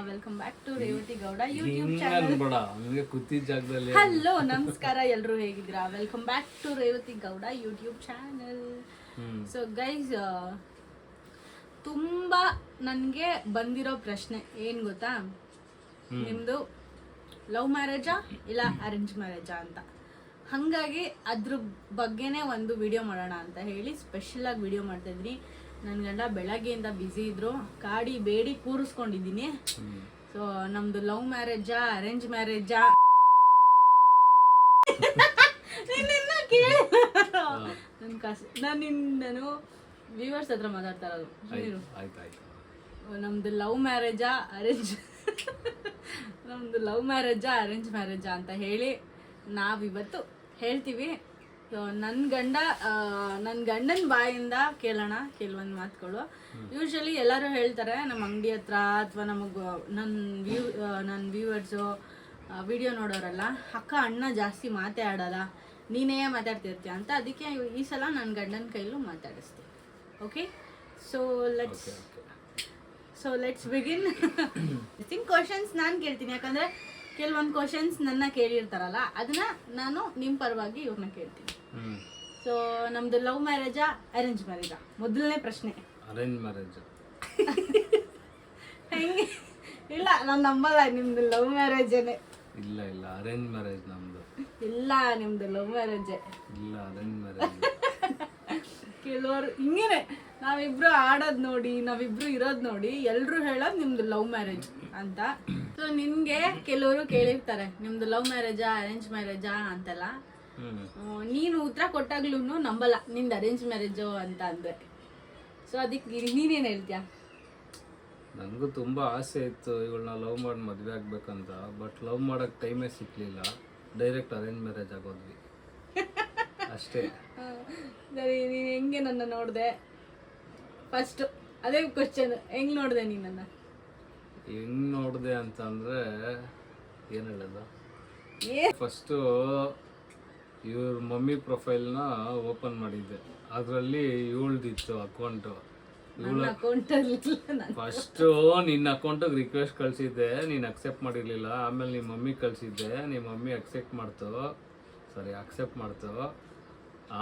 Welcome back to Revathi Gowda YouTube channel. Hello ನಮಸ್ಕಾರ, ಎಲ್ಲರೂ ಹೇಗಿದ್ದೀರಾ? Welcome back to Revathi Gowda YouTube channel. So guys, ತುಂಬಾ ನನಗೆ ಬಂದಿರೋ ಪ್ರಶ್ನೆ ಏನು ಗೊತ್ತಾ, ನಿಮ್ಮದು ಲವ್ ಮ್ಯಾರೇಜಾ ಇಲ್ಲ ಅರೇಂಜ್ ಮ್ಯಾರೇಜಾ ಅಂತ. ಹಾಗಾಗಿ ಅದ್ರ ಬಗ್ಗೆನೇ ಒಂದು ವಿಡಿಯೋ ಮಾಡೋಣ ಅಂತ ಹೇಳಿ ಸ್ಪೆಷಲ್ ಆಗಿ ವಿಡಿಯೋ ಮಾಡ್ತಾ ಇದ್ದೀನಿ. ನನ್ನ ಗಂಡ ಬೆಳಗ್ಗೆಯಿಂದ ಬ್ಯುಸಿ ಇದ್ರು, ಕಾಡಿ ಬೇಡಿ ಕೂರಿಸ್ಕೊಂಡಿದ್ದೀನಿ. ಸೊ ನಮ್ದು ಲವ್ ಮ್ಯಾರೇಜಾ ಅರೇಂಜ್ ಮ್ಯಾರೇಜಾ ನಾನು ವ್ಯೂವರ್ಸ್ ಹತ್ರ ಮಾತಾಡ್ತಾ ಇರೋದು. ನಮ್ದು ಲವ್ ಮ್ಯಾರೇಜಾ ಅರೇಂಜ್ ಮ್ಯಾರೇಜಾ ಅಂತ ಹೇಳಿ ನಾವಿವತ್ತು ಹೇಳ್ತೀವಿ. ಸೊ ನನ್ನ ಗಂಡನ ಬಾಯಿಂದ ಕೇಳೋಣ ಕೆಲವೊಂದು ಮಾತುಗಳು. ಯೂಶಲಿ ಎಲ್ಲರೂ ಹೇಳ್ತಾರೆ ನಮ್ಮ ಅಂಗಡಿ ಹತ್ರ ಅಥವಾ ನನ್ನ ವ್ಯೂವರ್ಸು ವಿಡಿಯೋ ನೋಡೋರಲ್ಲ, ಅಕ್ಕ ಅಣ್ಣ ಜಾಸ್ತಿ ಮಾತೇ ಆಡಲ್ಲ, ನೀನೇ ಮಾತಾಡ್ತಿರ್ತೀಯ ಅಂತ. ಅದಕ್ಕೆ ಈ ಸಲ ನನ್ನ ಗಂಡನ ಕೈಲೂ ಮಾತಾಡಿಸ್ತೀನಿ. Okay, so let's begin. Questions ನಾನು ಕೇಳ್ತೀನಿ, ಯಾಕಂದರೆ ಕೆಲವೊಂದು ಕ್ವಶನ್ಸ್ ನನ್ನ ಕೇಳಿರ್ತಾರಲ್ಲ, ಅದನ್ನ ನಾನು ನಿಮ್ಮ ಪರವಾಗಿ ಇವ್ರನ್ನ ಕೇಳ್ತೀನಿ. ಸೊ ನಮ್ದು ಲವ್ ಮ್ಯಾರೇಜಾ ಅರೇಂಜ್ ಮ್ಯಾರೇಜಾ? ಮೊದಲನೇ ಪ್ರಶ್ನೆ. Arrange marriage. ಹೆಂಗೆ? ಇಲ್ಲ, ನಾನು ನಂಬಲ್ಲ ನಿಮ್ದು ಲವ್ ಮ್ಯಾರೇಜೇನೆ. ಇಲ್ಲ ಅರೇಂಜ್ ಮ್ಯಾರೇಜ್ ನಮ್ದು. ಇಲ್ಲ, ನಿಮ್ದು ಲವ್ ಮ್ಯಾರೇಜೇ. ಇಲ್ಲ, ಅರೇಂಜ್ ಮ್ಯಾರೇಜ್. ಕೆಲವರು ಹಿಂಗೇನೆ, ನಾವಿಬ್ರು ಆಡೋದು ನೋಡಿ, ನಾವಿಬ್ರು ಇರೋದು ನೋಡಿ ಎಲ್ಲರೂ ಹೇಳೋದು ನಿಮ್ದು ಲವ್ ಮ್ಯಾರೇಜ್ ಅಂತ. ಸೊ ನಿನ್ಗೆ ಕೆಲವರು ಕೇಳಿರ್ತಾರೆ ನಿಮ್ದು ಲವ್ ಮ್ಯಾರೇಜಾ ಅರೇಂಜ್ ಮ್ಯಾರೇಜಾ ಅಂತೆಲ್ಲ. ನೀನು ಉತ್ತರ ಕೊಟ್ಟಾಗ್ಲೂ ನಂಬಲ್ಲ ನಿಂದು ಅರೇಂಜ್ ಮ್ಯಾರೇಜು ಅಂತ ಅಂದ್ರೆ. ಸೊ ಅದಕ್ಕೆ ನೀನೇನು ಹೇಳ್ತೀಯ? ನನಗೂ ತುಂಬ ಆಸೆ ಇತ್ತು ಇವಳನ್ನ ಲವ್ ಮಾಡಿ ಮದುವೆ ಆಗ್ಬೇಕಂತ. ಬಟ್ ಲವ್ ಮಾಡೋಕ್ಕೆ ಟೈಮೇ ಸಿಕ್ಕಲಿಲ್ಲ, ಡೈರೆಕ್ಟ್ ಅರೇಂಜ್ ಮ್ಯಾರೇಜ್ ಆಗೋದ್ವಿ ಅಷ್ಟೇ. ಸರಿ, ನೀನು ಹೆಂಗೆ ನನ್ನ ನೋಡಿದೆ? ಫಸ್ಟ್ ಅದೇ ಕ್ವಶನ್, ಹೆಂಗೆ ನೋಡಿದೆ ನೀನನ್ನ? ಹೆಂಗೆ ನೋಡಿದೆ ಅಂತಂದರೆ ಏನು ಹೇಳೋದು, ಫಸ್ಟು ಇವ್ರ ಮಮ್ಮಿ ಪ್ರೊಫೈಲ್ನ ಓಪನ್ ಮಾಡಿದ್ದೆ. ಅದರಲ್ಲಿ ಇವಳ್ದಿತ್ತು ಅಕೌಂಟು. ಫಸ್ಟು ನಿನ್ನ ಅಕೌಂಟಿಗೆ ರಿಕ್ವೆಸ್ಟ್ ಕಳಿಸಿದ್ದೆ, ನೀನು ಅಕ್ಸೆಪ್ಟ್ ಮಾಡಿರಲಿಲ್ಲ. ಆಮೇಲೆ ನಿಮ್ಮ ಮಮ್ಮಿ ಕಳಿಸಿದ್ದೆ, ನಿಮ್ಮ ಮಮ್ಮಿ ಅಕ್ಸೆಪ್ಟ್ ಮಾಡ್ತು.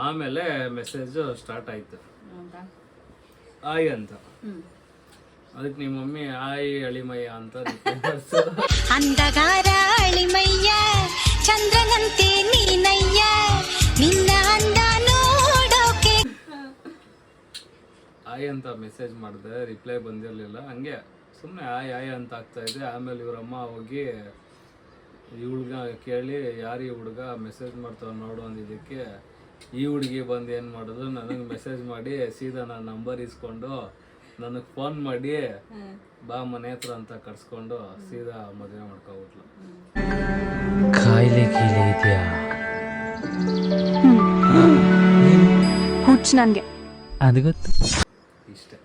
ಆಮೇಲೆ ಮೆಸೇಜು ಸ್ಟಾರ್ಟ್ ಆಯಿತು, ಆಯ್ ಅಂತ. ಅದಕ್ಕೆ ನಿಮ್ಮ ಮಮ್ಮಿ ಆಯ್ ಅಳಿಮಯ್ಯ ಅಂತ ಅಂದಗಾರ ಅಳಿಮಯ್ಯ ಚಂದ್ರನಂತೆ ನೀನಯ್ಯ ನಿನ್ನ ಅಂದ ನೋಡೋಕೆ ಆಯ್ ಅಂತ ಮೆಸೇಜ್ ಮಾಡಿದೆ. ರಿಪ್ಲೈ ಬಂದಿರಲಿಲ್ಲ, ಹಂಗೆ ಸುಮ್ಮನೆ ಆಯ್ ಅಂತ ಆಗ್ತಾ ಇದೆ. ಆಮೇಲೆ ಇವರಮ್ಮ ಹೋಗಿ ಈ ಹುಡುಗ ಕೇಳಿ, ಯಾರು ಈ ಹುಡುಗ ಮೆಸೇಜ್ ಮಾಡ್ತಾವೆ ನೋಡು ಅಂದಿದ್ದಕ್ಕೆ ಈ ಹುಡುಗಿ ಬಂದು ಏನು ಮಾಡೋದು, ನನಗೆ ಮೆಸೇಜ್ ಮಾಡಿ ಸೀದಾ ನನ್ನ ನಂಬರ್ ಇಸ್ಕೊಂಡು ನನಗೆ ಫೋನ್ ಮಾಡಿ ಬಾ ಮನೆ ಹತ್ರ ಅಂತ ಕರ್ಸ್ಕೊಂಡು ಸೀದಾ ಮದುವೆ ಮಾಡ್ಕೊಬಿಟ್ಲು. ಕಾಯಿಲೆ ಗೀಲೆ ಇದೆಯಾ? ಹುಚ್ಚು ನನಗೆ ಅದು ಗೊತ್ತು. ಇಷ್ಟೇ.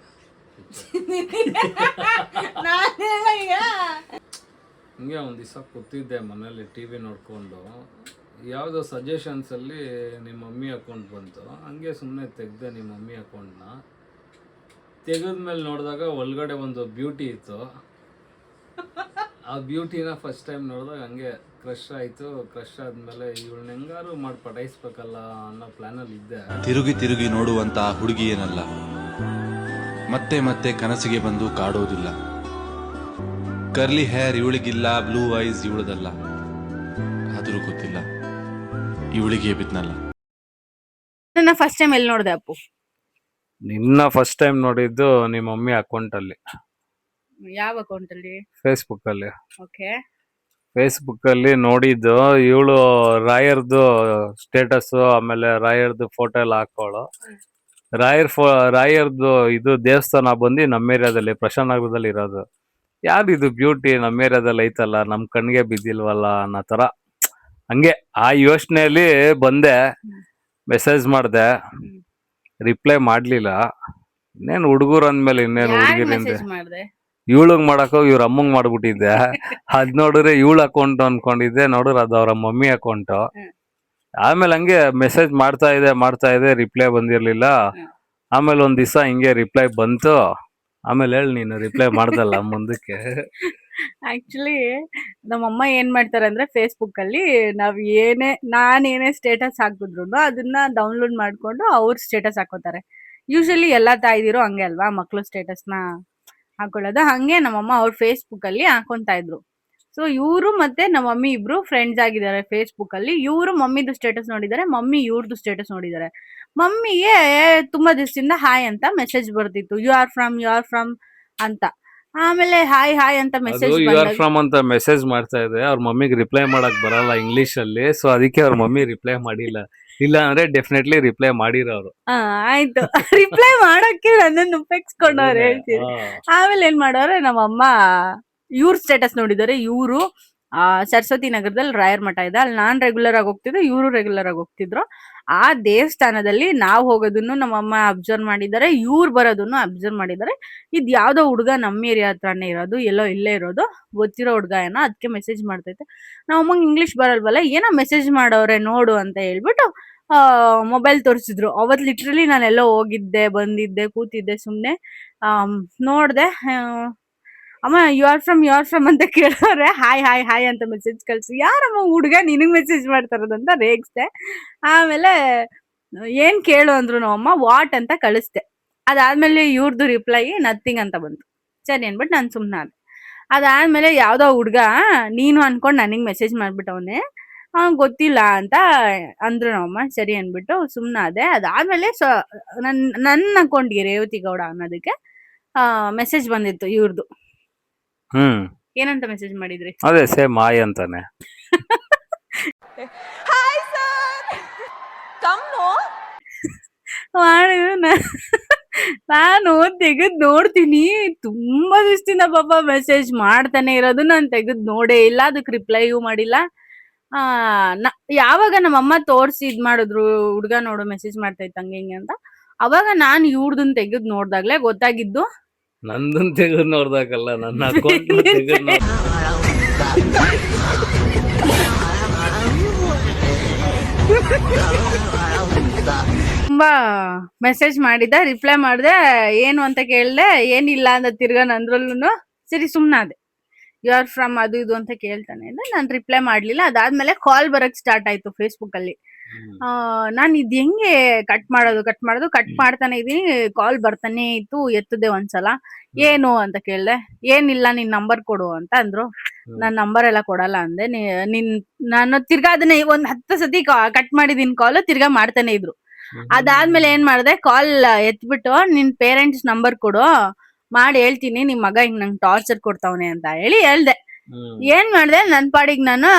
ಹಿಂಗೆ ಒಂದು ದಿವಸ ಕೂತಿದ್ದೆ ಮನೇಲಿ TV ನೋಡಿಕೊಂಡು, ಯಾವುದೋ ಸಜೆಷನ್ಸಲ್ಲಿ ನಿಮ್ಮ ಮಮ್ಮಿ ಅಕೌಂಟ್ ಬಂತು. ಹಂಗೆ ಸುಮ್ಮನೆ ತೆಗೆದೆ ನಿಮ್ಮ ಮಮ್ಮಿ ಅಕೌಂಟ್ನ. ತೆಗೆದ್ಮೇಲೆ ನೋಡಿದಾಗ ಒಳಗಡೆ ಒಂದು ಬ್ಯೂಟಿ ಇತ್ತು. ಆ ಬ್ಯೂಟಿನ ಫಸ್ಟ್ ಟೈಮ್ ನೋಡಿದಾಗ ಹಂಗೆ ಕ್ರಶ್ ಆಯಿತು. ಕ್ರಶ್ ಆದಮೇಲೆ ಇವಳನ್ನ ಹೆಂಗಾರು ಮಾಡಿ ಪಟಾಯಿಸ್ಬೇಕಲ್ಲ ಅನ್ನೋ ಪ್ಲ್ಯಾನಲ್ಲಿ ಇದ್ದೆ. ತಿರುಗಿ ನೋಡುವಂಥ ಹುಡುಗಿ ಏನಲ್ಲ, ಮತ್ತೆ ಕನಸಿಗೆ ಬಂದು ಕಾಡೋದಿಲ್ಲ. ಕರ್ಲಿ ಹೇರ್ ಇವಳಿಗಿಲ್ಲ, ಬ್ಲೂ ಐಸ್ ಇವಳದಲ್ಲ. ಆದರೂ ಗೊತ್ತಿಲ್ಲ ಇವಳಿಗೆ ಬಿದ್ನಲ್ಲ. ನನ್ನ ಫಸ್ಟ್ ಟೈಮ್ ಎಲ್ಲಿ ನೋಡಿದೆ ಅಪ್ಪು? ನಿನ್ನ ಫಸ್ಟ್ ಟೈಮ್ ನೋಡಿದ್ದು ನಿಮ್ಮ ಮಮ್ಮಿ ಅಕೌಂಟಲ್ಲಿ. ಯಾವ ಅಕೌಂಟ್ ಅಲ್ಲಿ? ಫೇಸ್ಬುಕ್ಕಲ್ಲಿ. ಓಕೆ, ಫೇಸ್ಬುಕ್ಕಲ್ಲಿ ನೋಡಿದ್ದು. ಇವಳು ರಾಯರ್ದು ಸ್ಟೇಟಸ್ಸು, ಆಮೇಲೆ ರಾಯರ್ದು ಫೋಟೋ ಎಲ್ಲ ಹಾಕೋಳು. ರಾಯರ್ದು ಇದು ದೇವಸ್ಥಾನ ಬಂದು ನಮ್ಮ ಏರಿಯಾದಲ್ಲಿ ಪ್ರಶಾಂತ್ ನಗರದಲ್ಲಿ ಇರೋದು. ಯಾರು ಇದು ಬ್ಯೂಟಿ ನಮ್ಮ ಏರಿಯಾದಲ್ಲಿ ಐತಲ್ಲ, ನಮ್ಮ ಕಣ್ಣಿಗೆ ಬಿದ್ದಿಲ್ವಲ್ಲ ಅನ್ನೋ ಥರ ಹಂಗೆ ಆ ಯೋಚನೆಯಲ್ಲಿ ಬಂದೆ. ಮೆಸೇಜ್ ಮಾಡಿದೆ, ರಿಪ್ಲೈ ಮಾಡಲಿಲ್ಲ. ಇನ್ನೇನು ಹುಡುಗರು ಅಂದಮೇಲೆ ಇನ್ನೇನು ಹುಡುಗಿರಿಂದ ಇವಳಿಗೆ ಮಾಡಕ್ಕೋ ಇವ್ರ ಅಮ್ಮಂಗೆ ಮಾಡ್ಬಿಟ್ಟಿದ್ದೆ. ಅದ್ ನೋಡಿದ್ರೆ ಇವಳ ಅಕೌಂಟ್ ಅನ್ಕೊಂಡಿದ್ದೆ, ನೋಡಿದ್ರೆ ಅದು ಅವ್ರ ಮಮ್ಮಿ ಅಕೌಂಟು. ಆಮೇಲೆ ಹಂಗೆ ಮೆಸೇಜ್ ಮಾಡ್ತಾ ಇದೆ, ರಿಪ್ಲೈ ಬಂದಿರಲಿಲ್ಲ. ಆಮೇಲೆ ಒಂದ್ ದಿವಸ ಹಿಂಗೆ ರಿಪ್ಲೈ ಬಂತು. ಆಮೇಲೆ ಹೇಳಿ ನೀನು ರಿಪ್ಲೈ ಮಾಡ್ದಲ್ಲ ಮುಂದಕ್ಕೆ. ಆಕ್ಚುಲಿ ನಮ್ಮಮ್ಮ ಏನ್ ಮಾಡ್ತಾರೆ ಅಂದ್ರೆ ಫೇಸ್ಬುಕ್ ಅಲ್ಲಿ ನಾನೇನೇ ಸ್ಟೇಟಸ್ ಹಾಕಿದ್ರು ಅದನ್ನ ಡೌನ್ಲೋಡ್ ಮಾಡ್ಕೊಂಡು ಅವ್ರ ಸ್ಟೇಟಸ್ ಹಾಕೋತಾರೆ. ಯೂಶಲಿ ಎಲ್ಲಾ ತಾಯ್ದಿರು ಹಂಗೆ ಅಲ್ವಾ, ಮಕ್ಳು ಸ್ಟೇಟಸ್ ನ ಹಾಕೊಳ್ಳೋದು. ಹಂಗೆ ನಮ್ಮಮ್ಮ ಅವ್ರ ಫೇಸ್ಬುಕ್ ಅಲ್ಲಿ ಹಾಕೊಂತಾ ಇದ್ರು. ಸೊ ಇವರು ಮತ್ತೆ ನಮ್ಮ ಮಮ್ಮಿ ಇಬ್ರು ಫ್ರೆಂಡ್ಸ್ ಆಗಿದ್ದಾರೆ ಫೇಸ್ಬುಕ್ ಅಲ್ಲಿ. ಇವರು ಮಮ್ಮಿದು ಸ್ಟೇಟಸ್ ನೋಡಿದ್ದಾರೆ, ಮಮ್ಮಿ ಇವ್ರದ್ದು ಸ್ಟೇಟಸ್ ನೋಡಿದ್ದಾರೆ. ಮಮ್ಮಿಗೆ ತುಂಬಾ ದಿವಸದಿಂದ ಹಾಯ್ ಅಂತ ಮೆಸೇಜ್ ಬರ್ತಿತ್ತು, ಯು ಆರ್ ಫ್ರಮ್ ಅಂತ. ಆಮೇಲೆ ಹಾಯ್ ಹಾಯ್ ಅಂತ ಅದು ಮೆಸೇಜ್ ಯು ಆರ್ ಬಂದಾಗ ಫ್ರಮ್ ಅಂತ ಮೆಸೇಜ್ ಮಾಡ್ತಾ ಇದೆ. ಅವ್ರ ಮಮ್ಮಿಗೆ ರಿಪ್ಲೈ ಮಾಡಕ್ ಬರಲ್ಲ ಇಂಗ್ಲಿಷ್ ಅಲ್ಲಿ, ಸೊ ಅದಕ್ಕೆ ಅವ್ರ ಮಮ್ಮಿ ರಿಪ್ಲೈ ಮಾಡಿಲ್ಲ. ಇಲ್ಲ ಅಂದ್ರೆ ಡೆಫಿನೆಟ್ಲಿ ರಿಪ್ಲೈ ಮಾಡಿರೋರು. ಆಯ್ತು. ರಿಪ್ಲೈ ಮಾಡಕ್ಕೆ ನನ್ನನ್ನು ಉಪಯೋಗಿಸ್ಕೊಂಡವ್ರು ಹೇಳ್ತೀನಿ. ಆಮೇಲೆ ಏನ್ ಮಾಡೋರೆ, ನಮ್ಮಮ್ಮ ಇವ್ರ ಸ್ಟೇಟಸ್ ನೋಡಿದ್ದಾರೆ. ಇವರು ಸರಸ್ವತಿ ನಗರದಲ್ಲಿ ರಾಯರ್ ಮಠ ಇದೆ, ಅಲ್ಲಿ ನಾನ್ ರೆಗ್ಯುಲರ್ ಆಗಿ ಹೋಗ್ತಿದ್ದೆ, ಇವರು ರೆಗ್ಯುಲರ್ ಆಗಿ ಹೋಗ್ತಿದ್ರು. ಆ ದೇವಸ್ಥಾನದಲ್ಲಿ ನಾವ್ ಹೋಗೋದನ್ನು ನಮ್ಮಮ್ಮ ಅಬ್ಸರ್ವ್ ಮಾಡಿದ್ದಾರೆ, ಇವ್ರು ಬರೋದನ್ನು ಅಬ್ಸರ್ವ್ ಮಾಡಿದ್ದಾರೆ. ಇದ್ ಯಾವ್ದೋ ಹುಡುಗ ನಮ್ಮ ಏರಿಯಾ ಹತ್ರನೇ ಇರೋದು, ಎಲ್ಲೋ ಇಲ್ಲೇ ಇರೋದು, ಗೊತ್ತಿರೋ ಹುಡುಗ ಏನೋ, ಅದಕ್ಕೆ ಮೆಸೇಜ್ ಮಾಡ್ತೈತೆ. ನಮ್ಮಮ್ಮಂಗ್ ಇಂಗ್ಲಿಷ್ ಬರಲ್ವಲ್ಲ, ಏನೋ ಮೆಸೇಜ್ ಮಾಡವ್ರೆ ನೋಡು ಅಂತ ಹೇಳ್ಬಿಟ್ಟು ಮೊಬೈಲ್ ತೋರಿಸಿದ್ರು. ಅವತ್ ಲಿಟ್ರಲಿ ನಾನು ಎಲ್ಲೋ ಹೋಗಿದ್ದೆ, ಬಂದಿದ್ದೆ, ಕೂತಿದ್ದೆ ಸುಮ್ನೆ. ನೋಡ್ದೆ, ಅಮ್ಮ ಯು ಆರ್ ಫ್ರಮ್ ಅಂತ ಕೇಳೋರೆ. ಹಾಯ್ ಹಾಯ್ ಹಾಯ್ ಅಂತ ಮೆಸೇಜ್ ಕಳ್ಸಿ. ಯಾರಮ್ಮ ಹುಡುಗ ನಿನಗ್ ಮೆಸೇಜ್ ಮಾಡ್ತಾರದಂತ ರೇಗಿಸ್ದೆ. ಆಮೇಲೆ ಏನ್ ಕೇಳು ಅಂದ್ರು ನಮ್ಮಮ್ಮ, ವಾಟ್ ಅಂತ ಕಳಿಸ್ದೆ. ಅದಾದ್ಮೇಲೆ ಇವ್ರದ್ದು ರಿಪ್ಲೈ ನಥಿಂಗ್ ಅಂತ ಬಂತು. ಸರಿ ಅನ್ಬಿಟ್ಟು ನಾನು ಸುಮ್ನಾದೆ. ಅದಾದ್ಮೇಲೆ ಯಾವ್ದೋ ಹುಡ್ಗ ನೀನು ಅನ್ಕೊಂಡ್ ನನಗ್ ಮೆಸೇಜ್ ಮಾಡ್ಬಿಟ್ಟವನೆ, ಗೊತ್ತಿಲ್ಲ ಅಂತ ಅಂದ್ರು ನಮ್ಮಮ್ಮ. ಸರಿ ಅನ್ಬಿಟ್ಟು ಸುಮ್ನಾದೆ. ಅದಾದ್ಮೇಲೆ ನನ್ನ ಅಕೌಂಟ್ಗೆ ರೇವತಿ ಗೌಡ ಅನ್ನೋದಕ್ಕೆ ಮೆಸೇಜ್ ಬಂದಿತ್ತು ಇವ್ರದ್ದು. ಹ್ಮ್ ಏನಂತ ಮೆಸೇಜ್ ಮಾಡಿದ್ರಿ? ಅದೇ ಸೇಮ್ ಮಾಯ್ ಅಂತಾನೆ. ನಾನು ತೆಗೆದ್ ನೋಡ್ತೀನಿ, ತುಂಬಾ ದಿವಸದಿಂದ ಪಾಪ ಮೆಸೇಜ್ ಮಾಡ್ತಾನೆ ಇರೋದು, ನಾನು ತೆಗೆದ್ ನೋಡೇ ಇಲ್ಲ, ಅದಕ್ಕೆ ರಿಪ್ಲೈಯೂ ಮಾಡಿಲ್ಲ. ಯಾವಾಗ ನಮ್ಮಮ್ಮ ತೋರ್ಸಿ ಇದ್ ಮಾಡಿದ್ರು, ಹುಡ್ಗ ನೋಡು ಮೆಸೇಜ್ ಮಾಡ್ತಾ ಇತ್ತು ಹಂಗೆ ಹಿಂಗೆ ಅಂತ, ಅವಾಗ ನಾನ್ ಇವ್ರದನ್ ತೆಗೆದ್ ನೋಡ್ದಾಗ್ಲೇ ಗೊತ್ತಾಗಿದ್ದು. ನಂದನ್ ತೆಗೆದ್ ನೋಡ್ದಾಗಲ್ಲ, ನನ್ನ ಅಕೌಂಟ್ ತೆಗೆದ್ ತುಂಬಾ ಮೆಸೇಜ್ ಮಾಡಿದ, ರಿಪ್ಲೈ ಮಾಡ್ದೆ. ಏನು ಅಂತ ಕೇಳ್ದೆ, ಏನಿಲ್ಲ ಅಂತ ತಿರ್ಗಾ ನಂದ್ರಲ್ಲೂ. ಸರಿ ಸುಮ್ನಾದೆ. ಯು ಆರ್ ಫ್ರಮ್ ಅದು ಇದು ಅಂತ ಕೇಳ್ತಾನೆ ಇದ್ದೆ, ನಾನು ರಿಪ್ಲೈ ಮಾಡ್ಲಿಲ್ಲ. ಅದಾದ್ಮೇಲೆ ಕಾಲ್ ಬರಕ್ ಸ್ಟಾರ್ಟ್ ಆಯ್ತು ಫೇಸ್ಬುಕ್ ಅಲ್ಲಿ. ನಾನ್ ಇದ್ ಹೆಂಗೆ ಕಟ್ ಮಾಡ್ತಾನೆ ಇದೀನಿ, ಕಾಲ್ ಬರ್ತಾನೆ ಇತ್ತು. ಎತ್ತದೆ ಒಂದ್ಸಲ. ಏನು ಅಂತ ಕೇಳ್ದೆ. ಏನಿಲ್ಲ, ನಿನ್ ನಂಬರ್ ಕೊಡು ಅಂತ ಅಂದ್ರು. ನಾನ್ ನಂಬರ್ ಎಲ್ಲ ಕೊಡಲ್ಲ ಅಂದೆ. ನಾನು ತಿರ್ಗಾ ಅದನ್ನ ಒಂದ್ 10 ಸತಿ ಕಟ್ ಮಾಡಿದೀನಿ ಕಾಲ್, ತಿರ್ಗಾ ಮಾಡ್ತಾನೆ ಇದ್ರು. ಅದಾದ್ಮೇಲೆ ಏನ್ ಮಾಡ್ದೆ, ಕಾಲ್ ಎತ್ಬಿಟ್ಟು ನಿನ್ ಪೇರೆಂಟ್ಸ್ ನಂಬರ್ ಕೊಡು, ಮಾಡಿ ಹೇಳ್ತೀನಿ ನಿಮ್ ಮಗ ಹಿಂಗ್ ನಂಗೆ ಟಾರ್ಚರ್ ಕೊಡ್ತಾವನೆ ಅಂತ ಹೇಳ್ದೆ. ಏನ್ ಮಾಡ್ದೆ, ನನ್ ಪಾಡಿಗೆ ನಾನು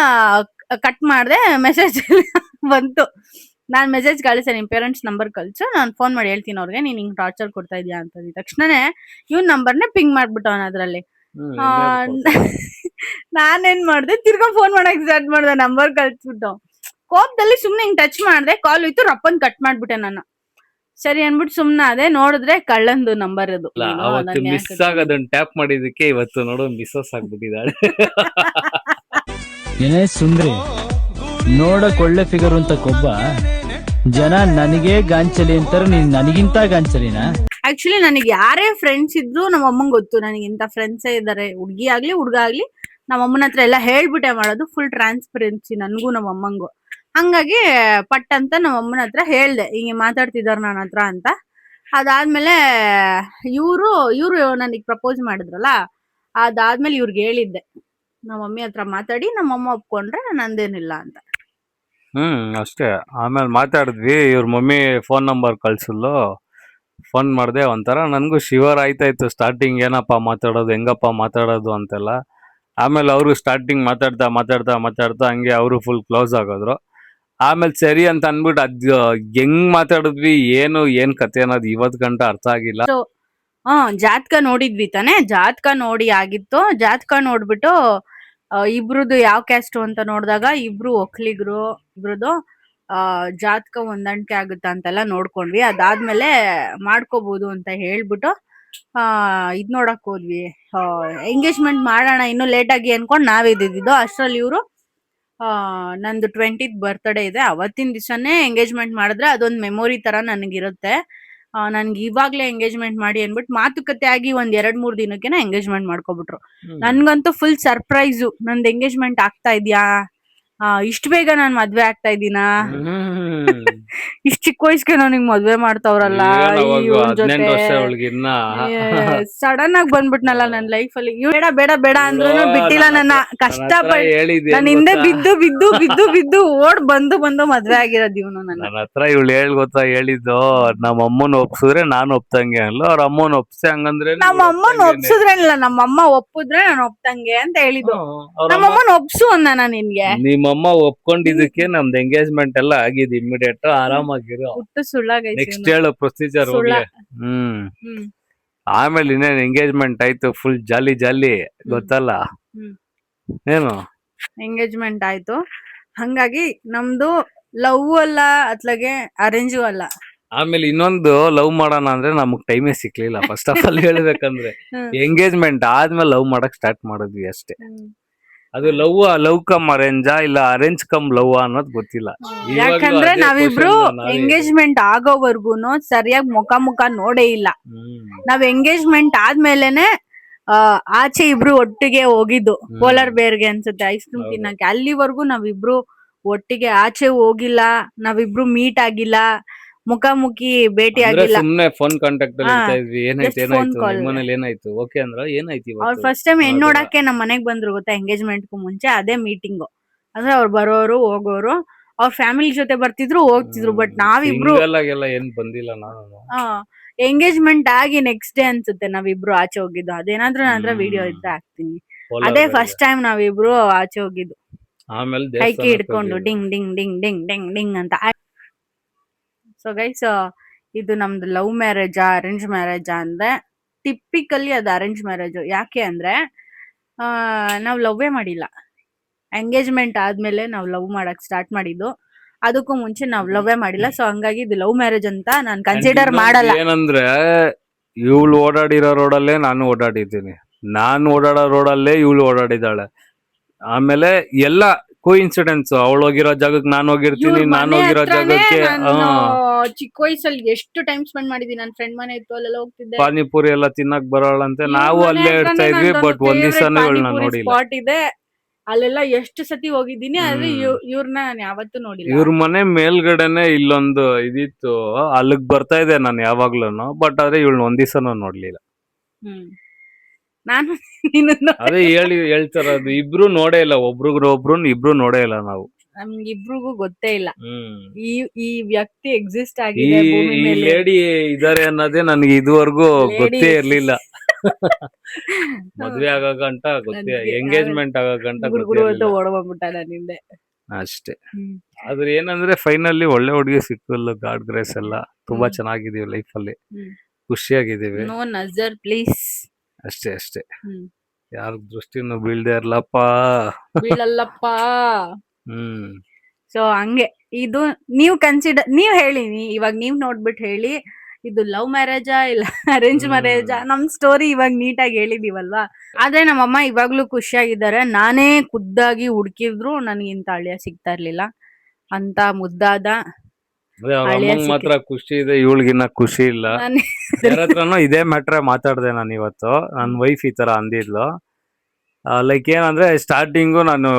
ಕಟ್ ಮಾಡ್ದೆ. ಮೆಸೇಜ್ ಬಂತು. ನಾನ್ ಮೆಸೇಜ್ ಕಳಿಸೆ, ನಿಮ್ ಪೇರೆಂಟ್ಸ್ ನಂಬರ್ ಕಳ್ಸು, ನಾನ್ ಫೋನ್ ಮಾಡಿ ಹೇಳ್ತೀನಿ ಅವ್ರಿಗೆ ನೀನ್ ಹಿಂಗ್ ಟಾರ್ಚರ್ ಕೊಡ್ತಾ ಇದೀಯ ಅಂತ. ತಕ್ಷಣನೇ ಇವ್ನ ನಂಬರ್ನೇ ಪಿಂಗ್ ಮಾಡ್ಬಿಟ್ಟವನ ಅದ್ರಲ್ಲಿ. ನಾನೇನ್ ಮಾಡ್ದೆ, ತಿರ್ಗಾ ಫೋನ್ ಮಾಡಕ್ ಸ್ಟಾರ್ಟ್ ಮಾಡ್ದೆ, ನಂಬರ್ ಕಳ್ಸ್ಬಿಟ್ಟು. ಕೋಪದಲ್ಲಿ ಸುಮ್ನೆ ಹಿಂಗ್ ಟಚ್ ಮಾಡ್ದೆ, ಕಾಲ್ ಹೋಯ್ತು, ರಪ್ಪನ್ ಕಟ್ ಮಾಡ್ಬಿಟ್ಟೆ ನಾನು. ಸರಿ ಅನ್ಬಿಟ್ಟು ಸುಮ್ನೆ ಅದೇ, ನೋಡಿದ್ರೆ ಕಳ್ಳಂದು ನಂಬರ್ ಅದು. ಅವತ್ತು ಮಿಸ್ ಆಗೋದನ್ನ ಟ್ಯಾಪ್ ಮಾಡಿದಕ್ಕೆ ಇವತ್ತು ನೋಡೋ ಮಿಸ್ಸಸ್ ಆಗ್ಬಿಟ್ಟಿದ್ದಾಳೆ. ಏನೇ ಸುಂದ್ರಿ, ನೋಡಕ್ ಒಳ್ಳೆ ಫಿಗರ್ ಅಂತ ಕೊಬ್ಬ ಜನ ನನಗೆ ಗಾಂಚಲಿ ಅಂತಾರೆ, ನೀನ್ ನನಗಿಂತ ಗಾಂಚಲಿನಾ? ಆಕ್ಚುಲಿ ನನಗೆ ಯಾರೇ ಫ್ರೆಂಡ್ಸ್ ಇದ್ರು ನಮ್ಮ ಅಮ್ಮಂಗ್ ಗೊತ್ತು ನನಗೆ ಇಂತ ಫ್ರೆಂಡ್ಸೇ ಇದಾರೆ, ಹುಡ್ಗಿ ಆಗ್ಲಿ ಹುಡ್ಗ ಆಗ್ಲಿ. ನಮ್ಮ ಅಮ್ಮನ ಹತ್ರ ಎಲ್ಲ ಹೇಳ್ಬಿಟ್ಟೆ ಮಾಡೋದು, ಫುಲ್ ಟ್ರಾನ್ಸ್ಪರೆನ್ಸಿ ನನ್ಗೂ ನಮ್ಮ ಅಮ್ಮಂಗೂ. ಹಂಗಾಗಿ ಪಟ್ ಅಂತ ನಮ್ಮ ಅಮ್ಮನ ಹತ್ರ ಹೇಳ್ದೆ, ಹಿಂಗೆ ಮಾತಾಡ್ತಿದಾರ ನನ್ನ ಹತ್ರ ಅಂತ. ಅದಾದ್ಮೇಲೆ ಇವ್ರು ನನಗ್ ಪ್ರಪೋಸ್ ಮಾಡಿದ್ರಲ್ಲ, ಅದಾದ್ಮೇಲೆ ಇವ್ರಿಗೆ ಹೇಳಿದ್ದೆ, ನಮ್ಮ ಮಮ್ಮಿ ಹತ್ರ ಮಾತಾಡಿ ನಮ್ಮಮ್ಮ ಒಪ್ಕೊಂಡ್ರೆ ನಂದೇನಿಲ್ಲ ಅಂತ. ಅಷ್ಟೇ. ಆಮೇಲೆ ಮಾತಾಡಿದ್ವಿ, ಇವ್ರ ಮಮ್ಮಿ ಫೋನ್ ನಂಬರ್ ಕಳ್ಸಲ್ಲು. ಫೋನ್ ಮಾಡಿದೆ, ಒಂಥರ ನನಗೂ ಶಿವರ್ ಆಯ್ತಾಯ್ತು ಸ್ಟಾರ್ಟಿಂಗ್, ಏನಪ್ಪ ಮಾತಾಡೋದು, ಹೆಂಗಪ್ಪ ಮಾತಾಡೋದು ಅಂತೆಲ್ಲ. ಆಮೇಲೆ ಅವರು ಸ್ಟಾರ್ಟಿಂಗ್ ಮಾತಾಡ್ತಾ ಹಂಗೆ ಅವರು ಫುಲ್ ಕ್ಲೋಸ್ ಆಗೋದ್ರು. ಆಮೇಲೆ ಸರಿ ಅಂತ ಅನ್ಬಿಟ್ಟು ಅದ್ ಹೆಂಗ್ ಮಾತಾಡಿದ್ವಿ, ಏನ್ ಕತೆ ಅನ್ನೋದು ಇವತ್ ಗಂಟ ಅರ್ಥ ಆಗಿಲ್ಲ. ಜಾತಕ ನೋಡಿದ್ವಿ ತಾನೆ, ಜಾತಕ ನೋಡಿ ಆಗಿತ್ತು. ಜಾತಕ ನೋಡ್ಬಿಟ್ಟು ಇಬ್ರದ್ದು ಯಾವ ಕ್ಯಾಸ್ಟ್ ಅಂತ ನೋಡಿದಾಗ ಇಬ್ರು ಒಕ್ಲಿಗರು, ಇಬ್ರದ್ದು ಜಾತಕ ಹೊಂದಾಣಿಕೆ ಆಗುತ್ತಾ ಅಂತೆಲ್ಲ ನೋಡ್ಕೊಂಡ್ವಿ. ಅದಾದ್ಮೇಲೆ ಮಾಡ್ಕೋಬಹುದು ಅಂತ ಹೇಳ್ಬಿಟ್ಟು ಇದ್ ನೋಡಕ್ ಹೋದ್ವಿ. ಎಂಗೇಜ್ಮೆಂಟ್ ಮಾಡೋಣ ಇನ್ನು ಲೇಟ್ ಆಗಿ ಅನ್ಕೊಂಡ್ ನಾವೇ ಇದ್ದಿದ್ದು. ಅಷ್ಟ್ರಲ್ಲಿ ಇವ್ರು ನಂದು 20th ಬರ್ತ್ಡೇ ಇದೆ, ಅವತ್ತಿನ ದಿವಸನೇ ಎಂಗೇಜ್ಮೆಂಟ್ ಮಾಡಿದ್ರೆ ಅದೊಂದು ಮೆಮೊರಿ ತರ ನನಗಿರುತ್ತೆ. ನನ್ಗೆ ಇವಾಗ್ಲೇ ಎಂಗೇಜ್ಮೆಂಟ್ ಮಾಡಿ ಅನ್ಬಿಟ್ಟು ಮಾತುಕತೆ ಆಗಿ ಒಂದ್ 2-3 ದಿನಕ್ಕೆನ ಎಂಗೇಜ್ಮೆಂಟ್ ಮಾಡ್ಕೊಬಿಟ್ರು. ನನ್ಗಂತೂ ಫುಲ್ ಸರ್ಪ್ರೈಸು, ನಂದ್ ಎಂಗೇಜ್ಮೆಂಟ್ ಆಗ್ತಾ ಇದ್ಯಾ, ಇಷ್ಟ ಬೇಗ ನಾನ್ ಮದ್ವೆ ಆಗ್ತಾ ಇದ್ದೀನಾ, ಇಷ್ಟ ಚಿಕ್ಕ ವಯಸ್ಸಿಗೆ ನನಗ್ ಮದ್ವೆ ಮಾಡ್ತಾವ್ರಲ್ಲ ಸಡನ್ ಆಗಿ ಬಂದ್ಬಿಟ್ನಲ್ಲ ನನ್ ಲೈಫ್ ಅಲ್ಲಿ. ಬೇಡ ಬೇಡ ಬೇಡ ಅಂದ್ರೂ ಬಿಟ್ಟಿಲ್ಲ ನನ್ನ, ಕಷ್ಟಪಟ್ಟು ನನ್ ಹಿಂದೆ ಬಿದ್ದು ಬಿದ್ದು ಬಿದ್ದು ಬಿದ್ದು ಓಡ್ ಬಂದು ಮದ್ವೆ ಆಗಿರೋದು ಇವನು. ನನ್ನ ಹತ್ರ ಇವಳು ಗೊತ್ತಾ ಹೇಳಿದ್ದು, ನಮ್ಮ ಅಮ್ಮನ ಒಪ್ಸಿದ್ರೆ ನಾನು ಒಪ್ತಂಗೆ ಅಲ್ಲ, ಅವ್ರ ಅಮ್ಮನ ಒಪ್ಸಿ ಹಂಗಂದ್ರೆ ನಮ್ಮ ಅಮ್ಮನ ಒಪ್ಸಿದ್ರೇನಿಲ್ಲ, ನಮ್ಮಮ್ಮ ಒಪ್ಪಿದ್ರೆ ನಾನು ಒಪ್ತಂಗೆ ಅಂತ ಹೇಳಿದ್ದು. ನಮ್ಮಮ್ಮನ ಒಪ್ಸು ಅಂದ ನಾನು ನಿನ್ಗೆ. ನಿಮ್ಮಮ್ಮ ಒಪ್ಕೊಂಡಿದ್ದಕ್ಕೆ ನಮ್ದು ಎಂಗೇಜ್ಮೆಂಟ್ ಎಲ್ಲ ಆಗಿದೆ ಇಮಿಡಿಯೇಟ್, ಆರಾಮಾಗಿರೋ. ಹುಟ್ಟು ಸುಳ್ಳಾಗೈತೆ. ನೆಕ್ಸ್ಟ್ ಹೇಳು ಪ್ರೊಸೀಜರ್ ಹೋಗ್ಲಿ. ಆಮೇಲೆ ಇನ್ನೇನ್ ಎಂಗೇಜ್ಮೆಂಟ್ ಆಯ್ತು, ಫುಲ್ ಜಾಲಿ ಜಾಲಿ ಗೊತ್ತಲ್ಲ ಏನು. ಎಂಗೇಜ್ಮೆಂಟ್ ಆಯ್ತು, ಹಂಗಾಗಿ ನಮ್ದು ಲವ್ ಅಲ್ಲ ಅತ್ಲಾಗೆ ಅರೇಂಜು ಅಲ್ಲ. ಆಮೇಲೆ ಇನ್ನೊಂದು ಲವ್ ಮಾಡೋಣ ಅಂದ್ರೆ ನಮಗ್ ಟೈಮೇ ಸಿಕ್ಲಿಲ್ಲ. ಫಸ್ಟ್ ಆಫ್ ಆಲ್ ಹೇಳ್ಬೇಕಂದ್ರೆ ಎಂಗೇಜ್ಮೆಂಟ್ ಆದ್ಮೇಲೆ ಲವ್ ಮಾಡಕ್ ಸ್ಟಾರ್ಟ್ ಮಾಡಿದ್ವಿ ಅಷ್ಟೇ. ಅದು ಲವ್ ಕಮ್ ಅರೇಂಜಾ ಇಲ್ಲ ಅರೇಂಜ್ ಕಮ್ ಲವ್ ಅನ್ನೋದು ಗೊತ್ತಿಲ್ಲ. ಯಾಕಂದ್ರೆ ನಾವಿಬ್ರು ಎಂಗೇಜ್ಮೆಂಟ್ ಆಗೋವರ್ಗುನು ಸರಿಯಾಗಿ ಮುಖ ನೋಡೇ ಇಲ್ಲ. ನಾವ್ ಎಂಗೇಜ್ಮೆಂಟ್ ಆದ್ಮೇಲೆನೆ ಆಚೆ ಇಬ್ರು ಒಟ್ಟಿಗೆ ಹೋಗಿದ್ದು ಪೋಲಾರ್ ಬೇರ್ಗೆ ಅನ್ಸುತ್ತೆ ಐಸ್ ಕ್ರೀಮ್ ತಿನ್ನಕ್ಕೆ. ಅಲ್ಲಿವರೆಗೂ ನಾವಿಬ್ರು ಒಟ್ಟಿಗೆ ಆಚೆ ಹೋಗಿಲ್ಲ, ನಾವಿಬ್ರು ಮೀಟ್ ಆಗಿಲ್ಲ, ಮುಖಾಮುಖಿ ಭೇಟಿ ಆಗಿಲ್ಲ. ಸುಮ್ನೆ ಫೋನ್ ಕಾಂಟ್ಯಾಕ್ಟ್ ಅಲ್ಲಿ ಇರ್ತಾ ಇದ್ವಿ. ಏನಾಯ್ತು ಮನೇಲಿ ಏನಾಯ್ತು ಓಕೆ ಅಂದ್ರ ಏನಾಯ್ತು. ಅವ್ರು ಫಸ್ಟ್ ಟೈಮ್ ಹೆಣ್ಣು ನೋಡಕ್ಕೆ ನಮ್ ಮನೆಗ್ ಬಂದ್ರು ಗೊತ್ತಾ, ಎಂಗೇಜ್ಮೆಂಟ್ ಗೂ ಮುಂಚೆ. ಅದೇ ಮೀಟಿಂಗು ಅಂದ್ರೆ ಅವ್ರು ಬರೋರು ಹೋಗೋರು, ಅವ್ರ ಫ್ಯಾಮಿಲಿ ಜೊತೆ ಬರ್ತಿದ್ರು ಹೋಗ್ತಿದ್ರು. ಬಟ್ ನಾವಿಬ್ರು ಏನ್ ಬಂದಿಲ್ಲ. ನಾನು ಎಂಗೇಜ್ಮೆಂಟ್ ಆಗಿ ನೆಕ್ಸ್ಟ್ ಡೇ ಅನ್ಸುತ್ತೆ ನಾವಿಬ್ರು ಆಚೆ ಹೋಗಿದ್ದು. ಅದೇನಾದ್ರೂ ನನ್ನ ವಿಡಿಯೋ ಇದ್ರೆ ಹಾಕ್ತೀನಿ. ಅದೇ ಫಸ್ಟ್ ಟೈಮ್ ನಾವಿಬ್ರು ಆಚೆ ಹೋಗಿದ್ದು, ಆಮೇಲೆ ಕೈಕಿ ಹಿಡ್ಕೊಂಡು ding ding ding ding ding ding ಅಂತ. ಸೊ ಗೈಸ್, ಇದು ನಮ್ದು ಲವ್ ಮ್ಯಾರೇಜಾ ಅರೇಂಜ್ ಮ್ಯಾರೇಜಾ ಅಂದ್ರೆ ಟಿಪಿಕಲಿ ಅದು ಅರೇಂಜ್ ಮ್ಯಾರೇಜ್. ಯಾಕೆ ಅಂದ್ರೆ ನಾವ್ ಲವ್ವೇ ಮಾಡಿಲ್ಲ, ಎಂಗೇಜ್ಮೆಂಟ್ ಆದ್ಮೇಲೆ ನಾವ್ ಲವ್ ಮಾಡಕ್ ಸ್ಟಾರ್ಟ್ ಮಾಡಿದ್ದು. ಅದಕ್ಕೂ ಮುಂಚೆ ನಾವ್ ಲವ್ವೇ ಮಾಡಿಲ್ಲ. ಸೊ ಹಂಗಾಗಿ ಇದು ಲವ್ ಮ್ಯಾರೇಜ್ ಅಂತ ನಾನ್ ಕನ್ಸಿಡರ್ ಮಾಡಲ್ಲ. ಏನಂದ್ರೆ ಇವಳು ಓಡಾಡಿರೋ ರೋಡಲ್ಲೇ ನಾನು ಓಡಾಡಿದ್ದೀನಿ, ನಾನು ಓಡಾಡೋ ರೋಡಲ್ಲೇ ಇವಳು ಓಡಾಡಿದಾಳೆ. ಆಮೇಲೆ ಎಲ್ಲ ಕೋಇನ್ಸಿಡೆನ್ಸ್, ಅವಳು ಹೋಗಿರೋ ಜಾಗಕ್ಕೆ ನಾನು ಹೋಗಿರ್ತೀನಿ, ನಾನು ಹೋಗಿರೋ ಜಾಗಕ್ಕೆ. ಚಿಕ್ಕ ವಯಸ್ಸಲ್ಲಿ ಎಷ್ಟು ಟೈಮ್ ಸ್ಪೆಂಡ್ ಮಾಡಿದೀನಿ. ನನ್ನ ಫ್ರೆಂಡ್ ಮನೆ ಇತ್ತು, ಅಲ್ಲೆಲ್ಲ ಹೋಗ್ತಿದ್ದೆ. ಪಾನಿಪುರಿ ಎಲ್ಲ ತಿನ್ನಕ್ ಬರೋಳಂತೆ, ನಾವು ಅಲ್ಲೇ ಇರ್ತಾ ಇದ್ವಿ. ಬಟ್ ಒಂದ್ ದಿವಸನೂ ಇವಳನ್ನ ನೋಡಿಲ್ಲ. ಸ್ಪಾಟ್ ಇದೆ ಅಲ್ಲೆಲ್ಲ ಎಷ್ಟು ಸತಿ ಹೋಗಿದ್ದೀನಿ, ಆದ್ರೆ ಇವ್ರನ್ನ ನಾನು ಯಾವತ್ತೂ ನೋಡಿಲ್ಲ. ಇವ್ರ ಮನೆ ಮೇಲ್ಗಡೆನೆ ಇಲ್ಲೊಂದು ಇದಿತ್ತು, ಅಲ್ಲಿಗ್ ಬರ್ತಾ ಇದೆ ನಾನು ಯಾವಾಗ್ಲೂನು. ಬಟ್ ಆದ್ರೆ ಇವಳನ್ನ ಒಂದ್ ದಿವಸನೂ ನೋಡ್ಲಿಲ್ಲ. ನಾನು ಅದೇ ಹೇಳ್ತಾರದು, ಇಬ್ರು ನೋಡೇ ಇಲ್ಲ, ಇಬ್ರು ನೋಡೇ ಇಲ್ಲ ನಾವು. ನಮ್ಗಿಬ್ರಿಗೂ ಗೊತ್ತೇ ಇಲ್ಲ ಈ ವ್ಯಕ್ತಿ ಎಕ್ಸಿಸ್ಟ್ ಆಗಿದೆ ಈ ಲೇಡಿ ಇದಾರೆ ಅನ್ನೋದೇ ನನ್ಗೆ ಇದುವರೆಗೂ ಗೊತ್ತೇ ಇರ್ಲಿಲ್ಲ. ಮದ್ವೆ ಆಗಂಟ ಗೊತ್ತೇ, ಎಂಗೇಜ್ಮೆಂಟ್ ಆಗಂಟ ಓಡಬಂದ್ಬಿಟ್ಟ ನನ್ನಿಂದೆ ಅಷ್ಟೇ. ಆದ್ರೆ ಏನಂದ್ರೆ ಫೈನಲಿ ಒಳ್ಳೆ ಹುಡುಗಿ ಸಿಕ್ಕಲ್ಲ, ಗಾಡ್ ಗ್ರೇಸ್ ಎಲ್ಲ ತುಂಬಾ ಚೆನ್ನಾಗಿದೀವಿ ಲೈಫ್ ಅಲ್ಲಿ, ಖುಷಿಯಾಗಿದ್ದೀವಿ. No ನಜರ್ please. ಅಷ್ಟೇ ಅಷ್ಟೇ, ಯಾರ ದೃಷ್ಟಿನೂ ಬೀಳ್ದೆ ಇರ್ಲಪ್ಪ, ಬೀಳಲ್ಲಪ್ಪ. ಸೊ ಹಂಗೆ ಇದು ನೀವ್ ಹೇಳಿ, ಇವಾಗ ನೀವ್ ನೋಡ್ಬಿಟ್ಟು ಹೇಳಿ, ಇದು ಲವ್ ಮ್ಯಾರೇಜಾ ಇಲ್ಲ ಅರೇಂಜ್ ಮ್ಯಾರೇಜಾ? ನಮ್ ಸ್ಟೋರಿ ಇವಾಗ ನೀಟಾಗಿ ಹೇಳಿದೀವಲ್ವಾ. ಆದ್ರೆ ನಮ್ಮಮ್ಮ ಇವಾಗ್ಲೂ ಖುಷಿಯಾಗಿದ್ದಾರೆ. ನಾನೇ ಖುದ್ದಾಗಿ ಹುಡುಕಿದ್ರು ನನ್ಗಿಂತ ಅಳಿಯ ಸಿಗ್ತಾ ಇರ್ಲಿಲ್ಲ. ಅಂತ ಮುದ್ದಾದ ಮಾತ್ರ ಖುಷಿ ಇದೆ, ಇವಳಿಗಿನ್ನ ಖುಷಿ ಇಲ್ಲ. ಯಾರತ್ರನು ಇದೇ ಮ್ಯಾಟ್ರೆ ಮಾತಾಡ್ದೆ ನಾನು ಇವತ್ತು. ನನ್ ವೈಫ್ ಈ ತರ ಅಂದಿದ್ಲು. ಲೈಕ್ ಏನಂದ್ರೆ ಸ್ಟಾರ್ಟಿಂಗು ನಾನು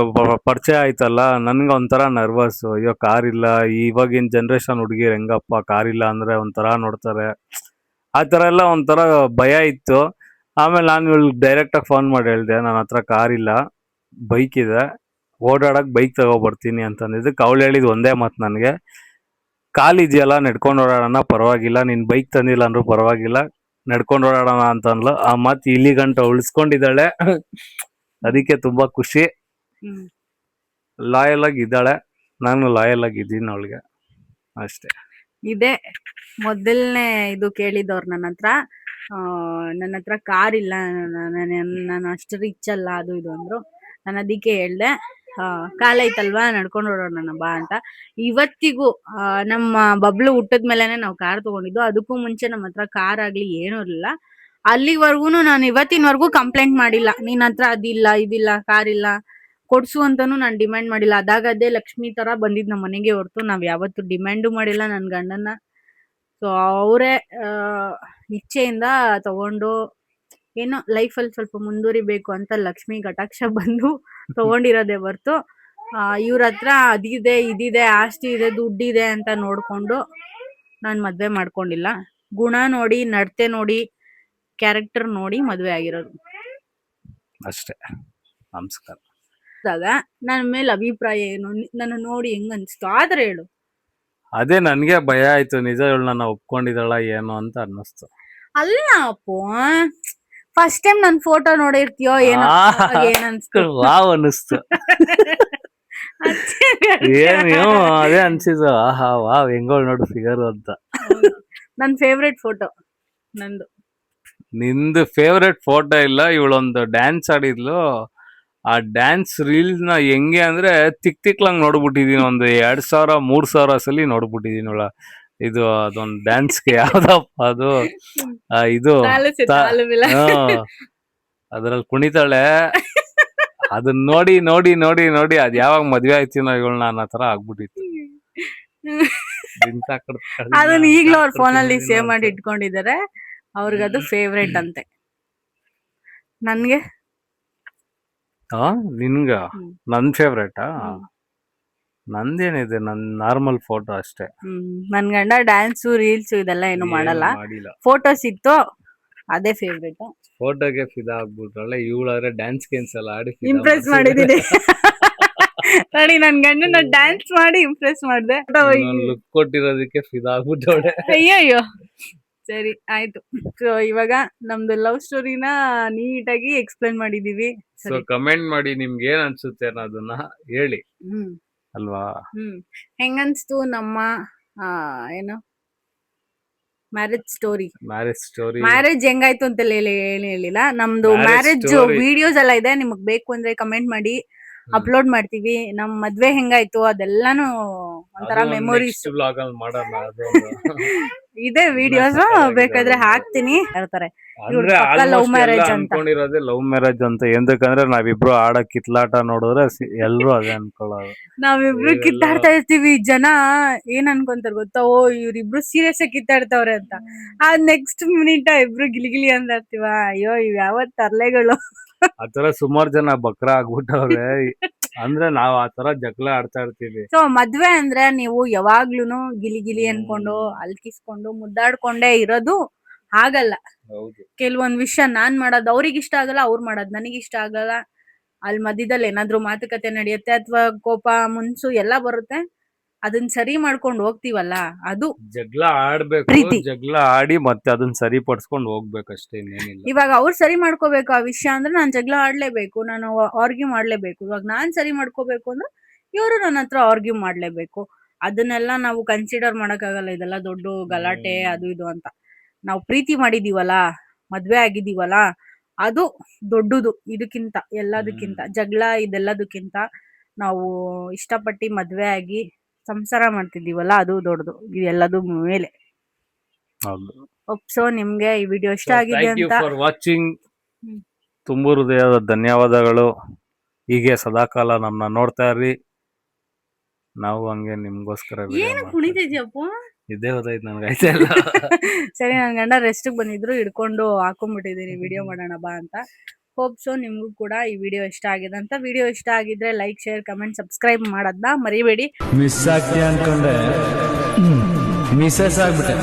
ಪರಿಚಯ ಆಯ್ತಲ್ಲ, ನನ್ಗೆ ಒಂಥರ ನರ್ವಸ್. ಅಯ್ಯೋ ಕಾರ್ ಇಲ್ಲ, ಇವಾಗಿನ ಜನ್ರೇಷನ್ ಹುಡುಗಿರ್ ಹೆಂಗಪ್ಪ ಕಾರ್ ಇಲ್ಲ ಅಂದ್ರೆ ಒಂಥರ ನೋಡ್ತಾರೆ, ಆ ತರ ಎಲ್ಲ ಒಂಥರ ಭಯ ಇತ್ತು. ಆಮೇಲೆ ನಾನು ಇವಳು ಡೈರೆಕ್ಟ್ ಆಗಿ ಫೋನ್ ಮಾಡಿ ಹೇಳ್ದೆ, ನನ್ನ ಹತ್ರ ಕಾರ್ ಇಲ್ಲ, ಬೈಕ್ ಇದೆ, ಓಡಾಡಕ್ ಬೈಕ್ ತಗೊಬರ್ತೀನಿ ಅಂತಂದಿದ್ದಕ್ಕೆ ಅವಳು ಹೇಳಿದ್ ಒಂದೇ ಮಾತು ನನಗೆ, ಕಾಲಿದೆಯಲ್ಲ ನಡ್ಕೊಂಡು ಓಡಾಡೋಣ ಪರವಾಗಿಲ್ಲ, ನೀನ್ ಬೈಕ್ ತಂದಿಲ್ಲ ಅಂದ್ರೂ ಪರವಾಗಿಲ್ಲ, ನಡ್ಕೊಂಡು ಓಡಾಡೋಣ ಅಂತ ಅನ್ಲು. ಆ ಮಾತು ಇಲ್ಲಿ ಗಂಟ ಉಳಿಸ್ಕೊಂಡಿದ್ದಾಳೆ. ಅದಕ್ಕೆ ತುಂಬಾ ಖುಷಿ. ಲಾಯಲ್ ಆಗಿ ಇದ್ದಾಳೆ, ನಾನು ಲಾಯಲ್ ಆಗಿ ಇದ್ದೀನಿ ಅವಳಿಗೆ, ಅಷ್ಟೇ. ಇದೆ ಮೊದಲನೇ ಇದು ಕೇಳಿದವ್ರು ನನ್ನ ಹತ್ರ ಕಾರ್ ಇಲ್ಲ, ನಾನು ಅಷ್ಟು ರಿಚ್ ಅಲ್ಲ, ಅದು ಇದು ಅಂದ್ರು. ನಾನು ಅದಕ್ಕೆ ಹೇಳ್ದೆ, ಕಾಲ ಐತಲ್ವಾ ನಡ್ಕೊಂಡು ಓಡೋಣ ಬಾ ಅಂತ. ಇವತ್ತಿಗೂ ನಮ್ಮ ಬಬ್ಲು ಹುಟ್ಟದ್ಮೇಲೆನೆ ನಾವು ಕಾರ್ ತಗೊಂಡಿದ್ದು. ಅದಕ್ಕೂ ಮುಂಚೆ ನಮ್ಮ ಹತ್ರ ಕಾರ್ ಆಗ್ಲಿ ಏನೂ ಇರಲಿಲ್ಲ. ಅಲ್ಲಿವರೆಗೂ ನಾನು ಇವತ್ತಿನವರೆಗೂ ಕಂಪ್ಲೇಂಟ್ ಮಾಡಿಲ್ಲ, ನಿನ್ ಹತ್ರ ಅದಿಲ್ಲ ಇದಿಲ್ಲ ಕಾರ್ ಇಲ್ಲ ಕೊಡ್ಸು ಅಂತಾನು ನಾನು ಡಿಮ್ಯಾಂಡ್ ಮಾಡಿಲ್ಲ. ಅದಾಗದೇ ಲಕ್ಷ್ಮಿ ತರ ಬಂದಿದ್ ನಮ್ಮ ಮನೆಗೆ ಹೊರತು ನಾವ್ ಯಾವತ್ತು ಡಿಮ್ಯಾಂಡು ಮಾಡಿಲ್ಲ ನನ್ ಗಂಡನ್ನ. ಸೊ ಅವರೇ ಇಚ್ಛೆಯಿಂದ ತಗೊಂಡು ಏನೋ ಲೈಫಲ್ಲಿ ಸ್ವಲ್ಪ ಮುಂದುವರಿಬೇಕು ಅಂತ ಲಕ್ಷ್ಮಿ ಕಟಾಕ್ಷ ಬಂದು ತಗೊಂಡಿರೋದೇ ಹೊರ್ತು ಇವ್ರ ಹತ್ರ ಅದಿದೆ ಇದಿದೆ ಆಸ್ತಿ ಇದೆ ದುಡ್ಡಿದೆ ಅಂತ ನೋಡ್ಕೊಂಡು ನಾನು ಮದ್ವೆ ಮಾಡ್ಕೊಂಡಿಲ್ಲ. ಗುಣ ನೋಡಿ, ನಡತೆ ನೋಡಿ, ಕ್ಯಾರೆಕ್ಟರ್ ನೋಡಿ ಮದ್ವೆ ಆಗಿರೋದು. ಅಷ್ಟೇ. ನಮಸ್ಕಾರ. ನನ್ನ ಮೇಲೆ ಅಭಿಪ್ರಾಯ ಏನು, ನನ್ನ ನೋಡಿ ಹೆಂಗ್ ಅನ್ಸ್ತು ಆದ್ರೆ ಹೇಳು. ಅದೇ ನನ್ಗೆ ಭಯ ಆಯ್ತು, ನಿಜ ನನ್ನ ಒಪ್ಕೊಂಡಿದ್ದಾಳ ಏನು ಅಂತ ಅನ್ನಿಸ್ತು. ಅಲ್ಲ ಅಪ್ಪು, ಫಸ್ಟ್ ಟೈಮ್ ನನ್ ಫೋಟೋ ನೋಡಿರ್ತೀಯೋ ಏನೋ, ಏನ್ ಅನ್ಸ್ತು? ವಾವ್ ಅನ್ನಿಸ್ತು. ಏನು ಅದೇ ಅನ್ಸಿದ್ದು, ಆಹಾ ವಾವ್ ಹೆಂಗೋಳ್ ನೋಡು ಫಿಗರ್ ಅಂತ. ನನ್ ಫೇವ್ರೆಟ್ ಫೋಟೋ ನಂದು. ನಿಂದು ಫೇವ್ರೆಟ್ ಫೋಟೋ ಇಲ್ಲ, ಇವಳೊಂದು ಡ್ಯಾನ್ಸ್ ಆಡಿದ್ಲು. ಆ ಡ್ಯಾನ್ಸ್ ರೀಲ್ಸ್ ನ ಹೆಂಗೆ ಅಂದ್ರೆ ತಿಕ್ಲಂಗ್ ನೋಡ್ಬಿಟ್ಟಿದೀನಿ. ಒಂದು 2000-3000 ಸಲ ನೋಡ್ಬಿಟ್ಟಿದೀನಿ ಅವಳ. ಇದು ಅದೊಂದು ಡ್ಯಾನ್ಸ್ಗೆ ಯಾವ್ದಪ್ಪ ಅದು, ಇದು ಅದ್ರಲ್ಲಿ ಕುಣಿತಾಳೆ. ಅದನ್ನ ನೋಡಿ ನೋಡಿ ನೋಡಿ ನೋಡಿ ಅದ್ ಯಾವಾಗ ಮದ್ವೆ ಆಯ್ತೀನೋ ಇವಳನ್ನ ಅನ್ನೋ ತರ ಆಗ್ಬಿಟ್ಟಿತ್ತು. ಅದನ್ನ ಈಗ್ಲೂ ಅವ್ರ ಫೋನಲ್ಲಿ ಸೇವ್ ಮಾಡಿ ಇಟ್ಕೊಂಡಿದ್ದಾರೆ. ಅವ್ರಿಗದು ಫೇವ್ರೇಟ್ ಅಂತೆ. ನನ್ಗೆ ನಿನ್ಗ ನನ್ ಫೇವ್ರೇಟಾ? ನಂದೇನಿದೆ, ನನ್ ನಾರ್ಮಲ್ ಫೋಟೋ ಅಷ್ಟೇ. ನನ್ ಗಂಡ ಡ್ಯಾನ್ಸು ರೀಲ್ಸ್ ಇದೆಲ್ಲ ಏನು ಮಾಡಲ್ಲ. ಫೋಟೋಸ್ ಇತ್ತು, ಅದೇ ಫೇವ್ರೇಟ್. ಫೋಟೋಗೆ ಫಿದಾ ಆಗ್ಬಿಟ್ರಲ್ಲ ಇವಳಾದ್ರೆ ಡ್ಯಾನ್ಸ್ ಗೇಮ್ಸ್ ಎಲ್ಲ ಆಡಿ ಇಂಪ್ರೆಸ್ ಮಾಡಿದೀನಿ. ನೋಡಿ ನನ್ ಗಂಡನ ಡ್ಯಾನ್ಸ್ ಮಾಡಿ ಇಂಪ್ರೆಸ್ ಮಾಡ್ದೆ. ಲುಕ್ ಕೊಟ್ಟಿರೋದಕ್ಕೆ ಫಿದಾ ಆಗ್ಬಿಟ್ಟವಳೆ. ಅಯ್ಯಯ್ಯೋ, ಸರಿ ಆಯ್ತು. ಸೊ ಇವಾಗ ನಮ್ದು ಲವ್ ಸ್ಟೋರಿನ ನೀಟಾಗಿ ಎಕ್ಸ್ಪ್ಲೈನ್ ಮಾಡಿದೀವಿ. ಸೊ ಕಮೆಂಟ್ ಮಾಡಿ ನಿಮ್ಗೆ ಏನ್ ಅನ್ಸುತ್ತೆ ಅನ್ನೋದನ್ನ ಹೇಳಿ ಅಲ್ವಾ. ಹೆಂಗನ್ಸ್ತು ನಮ್ಮ ಏನು ಮ್ಯಾರೇಜ್ ಸ್ಟೋರಿ? ಮ್ಯಾರೇಜ್ ಹೆಂಗಾಯ್ತು ಅಂತ ಹೇಳಿಲ್ಲ. ನಮ್ದು ಮ್ಯಾರೇಜ್ ವಿಡಿಯೋಸ್ ಎಲ್ಲ ಇದೆ, ನಿಮಗ್ ಬೇಕು ಅಂದ್ರೆ ಕಮೆಂಟ್ ಮಾಡಿ, ಅಪ್ಲೋಡ್ ಮಾಡ್ತೀವಿ. ನಮ್ ಮದ್ವೆ ಹೆಂಗಾಯ್ತು ಅದೆಲ್ಲಾನು ಒಂಥರ ಮೆಮೊರೀಸ್ ಇದೆ. ವಿಡಿಯೋಸ್ ಬೇಕಾದ್ರೆ ಹಾಕ್ತೀನಿ. ಹೇಳ್ತಾರೆ ಲವ್ ಮ್ಯಾರೇಜ್ ಅಂತ. ಅನ್ಕೊಂಡಿರೋದೇ ಲವ್ ಮ್ಯಾರೇಜ್ ಅಂತ. ಎಂದಕ್ಕಂದ್ರೆ ನಾವಿಬ್ರು ಆಡ ಕಿತ್ಲಾಟ ನೋಡಿದ್ರೆ ಎಲ್ರು ಅದೇ ಅನ್ಕೊಳ್ಳೋದು. ನಾವಿಬ್ರು ಕಿತ್ತಾಡ್ತಾ ಇರ್ತೀವಿ. ಜನ ಏನ್ ಅನ್ಕೊಂತಾರ ಗೊತ್ತಾ, ಓ ಇವ್ರಿಬ್ರು ಸೀರಿಯಸ್ ಆಗಿ ಕಿತ್ತಾಡ್ತಾವ್ರೆ ಅಂತ. ನೆಕ್ಸ್ಟ್ ಮಿನಿಟ್ ಇಬ್ರು ಗಿಲಿಗಿಲಿ ಅಂತ ಇರ್ತೀವ. ಅಯ್ಯೋ ಇವ್ ಯಾವತ್ ತರ್ಲೆಗಳು. ಆತರ ಸುಮಾರು ಜನ ಬಕ್ರ ಆಗ್ಬಿಟ್ಟವ್ರೆ. ಅಂದ್ರೆ ನಾವ್ ಆತರ ಜಗಳ ಆಡ್ತಾ ಇರ್ತೀವಿ. ಸೊ ಮದ್ವೆ ಅಂದ್ರೆ ನೀವು ಯಾವಾಗ್ಲೂನು ಗಿಲಿ ಗಿಲಿ ಅನ್ಕೊಂಡು ಅಲ್ಕಿಸ್ಕೊಂಡು ಮುದ್ದಾಡ್ಕೊಂಡೇ ಇರೋದು ಹಾಗಲ್ಲ. ಕೆಲವೊಂದ್ ವಿಷಯ ನಾನ್ ಮಾಡೋದು ಅವ್ರಿಗೆ ಇಷ್ಟ ಆಗಲ್ಲ, ಅವ್ರು ಮಾಡೋದು ನನಗ್ ಇಷ್ಟ ಆಗಲ್ಲ. ಅಲ್ಲಿ ಮಧ್ಯದಲ್ಲಿ ಏನಾದ್ರು ಮಾತುಕತೆ ನಡೆಯುತ್ತೆ, ಅಥವಾ ಕೋಪ ಮುನ್ಸು ಎಲ್ಲ ಬರುತ್ತೆ. ಅದನ್ನ ಸರಿ ಮಾಡ್ಕೊಂಡು ಹೋಗ್ತೀವಲ್ಲ, ಅದು ಜಗಳ ಆಡ್ಬೇಕು. ಜಗಳ ಆಡಿ ಮತ್ತೆ ಅದನ್ನ ಸರಿಪಡಿಸ್ಕೊಂಡು ಹೋಗ್ಬೇಕಷ್ಟೇ, ಇನ್ನೇನಿಲ್ಲ. ಇವಾಗ ಅವ್ರು ಸರಿ ಮಾಡ್ಕೋಬೇಕು ಆ ವಿಷಯ ಅಂದ್ರೆ ನಾನ್ ಜಗಳ ಆಡ್ಲೇಬೇಕು, ನಾನು ಆರ್ಗ್ಯೂ ಮಾಡ್ಲೇಬೇಕು. ಇವಾಗ ನಾನ್ ಸರಿ ಮಾಡ್ಕೋಬೇಕು ಅಂದ್ರೆ ಇವರು ನನ್ನ ಹತ್ರ ಆರ್ಗ್ಯೂ ಮಾಡ್ಲೇಬೇಕು. ಅದನ್ನೆಲ್ಲ ನಾವು ಕನ್ಸಿಡರ್ ಮಾಡಕ್ಕಾಗಲ್ಲ. ಇದೆಲ್ಲ ದೊಡ್ಡ ಗಲಾಟೆ ಅದು ಇದು ಅಂತ. ನಾವು ಪ್ರೀತಿ ಮಾಡಿದೀವಲ್ಲ, ಮದ್ವೆ ಆಗಿದೀವಲ್ಲ, ಅದು ದೊಡ್ಡದು. ಇದಕ್ಕಿಂತ ಎಲ್ಲದಕ್ಕಿಂತ ಜಗಳ ಇದೆಲ್ಲದಕ್ಕಿಂತ ನಾವು ಇಷ್ಟಪಟ್ಟಿ ಮದ್ವೆ ಆಗಿ ಸಂಸಾರ ಮಾಡ್ತಿದೀವಲ್ಲ, ಅದು ದೊಡ್ಡದು ಇದೆಲ್ಲದು ಮೇಲೆ. ಸೊ ನಿಮ್ಗೆ ಈ ವಿಡಿಯೋ ಇಷ್ಟ ಆಗಿದೆ ಅಂತ ಫಾರ್ ವಾಚಿಂಗ್. ತುಂಬು ಹೃದಯದ ಧನ್ಯವಾದಗಳು. ಹೀಗೆ ಸದಾಕಾಲ ನಮ್ಮನ್ನ ನೋಡ್ತಾ ಇರ್ರಿ. ನಾವು ಹಂಗೆ ನಿಮ್ಗೋಸ್ಕರ ಏನು ಕುಣಿತಿದ್ಯಪ್ಪ? ಇದೇ ಹೋದಾಯ್ತು ನನ್ಗೆ ಆಯ್ತಲ್ಲ. ಸರಿ, ನನ್ ಗಂಡ ರೆಸ್ಟಿಗೆ ಬಂದಿದ್ರು, ಹಿಡ್ಕೊಂಡು ಹಾಕೊಂಡ್ಬಿಟ್ಟಿದೀನಿ ವಿಡಿಯೋ ಮಾಡೋಣ ಬಾ ಅಂತ. ಹೋಪ್ ಸೊ ನಿಮ್ಗೂ ಕೂಡ ಈ ವಿಡಿಯೋ ಇಷ್ಟ ಆಗಿದೆ ಅಂತ. ವಿಡಿಯೋ ಇಷ್ಟ ಆಗಿದ್ರೆ ಲೈಕ್, ಶೇರ್, ಕಮೆಂಟ್, ಸಬ್ಸ್ಕ್ರೈಬ್ ಮಾಡೋದನ್ನ ಮರಿಬೇಡಿ. ಮಿಸ್ ಆಗ್ತೀಯ ಅನ್ಕೊಂಡೆ ಮಿಸಸ್ ಆಗ್ಬಿಟ್ಟೆ.